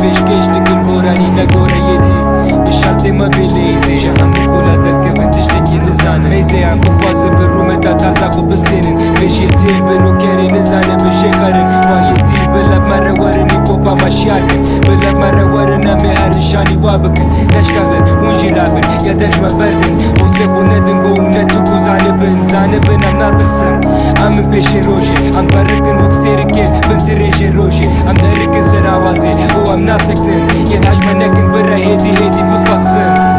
بيشكيش تكن غوراني نغورا يدي بشرطي ما بيليزي جهم كولا دلك بنت تشتكي نزانه ميزي عم بخوازم بالرومة تارزاخو بستينن بيجي تيل بنو كاري نزانه بيجي قرن وايدي بلاب مرة ورني بوبا ما شاركن بلاب مرة ورنا مهرشاني وابكن نشتغل ونجي رابن يا دجمة بردن وصلخو ندنقو ونتوكو زانبن عم ناطرسن عم بيشي روجي عم بركن وكستيركين بنت ريجي روجي عم تهركن سراوازي وعم ناسكن ينعج منكن برا هيدي بفاتسن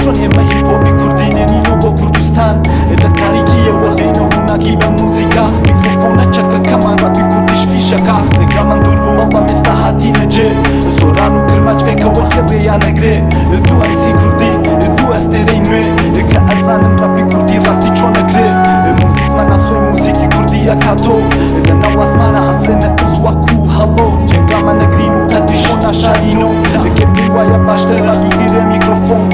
چون همه هیپ هاپی کردی نینو با کردستان الا تاریکیه ولینو هناکی با موزیکا میکروفون چکا کمان رابی کردش فیشکا رقمان دور بو والله مستحاتی نجه سورانو کرماج فکا والخبه یا نگره دو امسی کردی دو استری نوی که ازانم رابی کردی راستی چون نگره موزیک من اسوی موزیکی کردی یکاتو لنا واسمانا افرن ترس وکو هالو جنگا من نگرینو قدیشونا شارینو که بیوایا باشتر نبیگیره میکروفون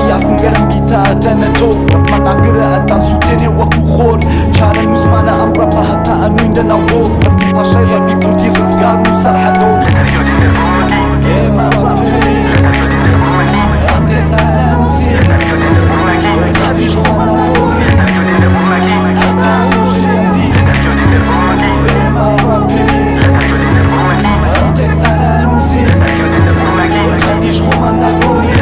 ياسن قرن بيتا دنتو رب ما ناقرأ أتان سوتيني وكو خور چارا نوزمانا أم ربا حتى أنوين دناوو ربي باشاي ربي كردي رزقار وسرحدو إيه ما ربي أم تسانا موسي خديش خوما نقولي حتى وجيري إيه ما ربي أم تسانا موسي خديش خوما نقولي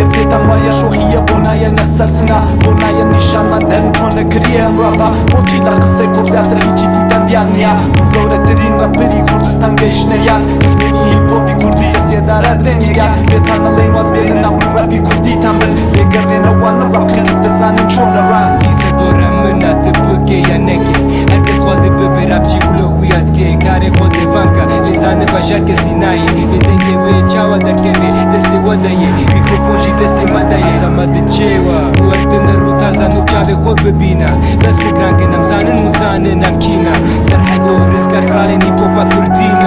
قديتم ويا شوخية بنايا نسرسنا بنايا نشان مدن چون كريم رابا بوچي لقصة كوزات الهيجي بيدن ديانيا دولورة ترين رابري كردستان جيش نيال دجمني هيب هوبي كردي سيدارات رينيال بيتان اللين واز بيلن نابرو رابي كردي تنبل يقرين وان الراب خلق دزانن چون ران ديسة دورة منا تبكي يا نكي هركس خوازي ببي رابجي ولو خويات كي كاري خود فامكا لسان بجار كسي ناي بدنجي وي چاوا دركبي دستي وداي میکروفون جی دستی مدایی زمد چیوا بوردن رو ترزانو جاوی خود ببینا بس خود رنگ نمزانن و زانن نمکینا سرحدو رزگار کرالینی پوپا کردینا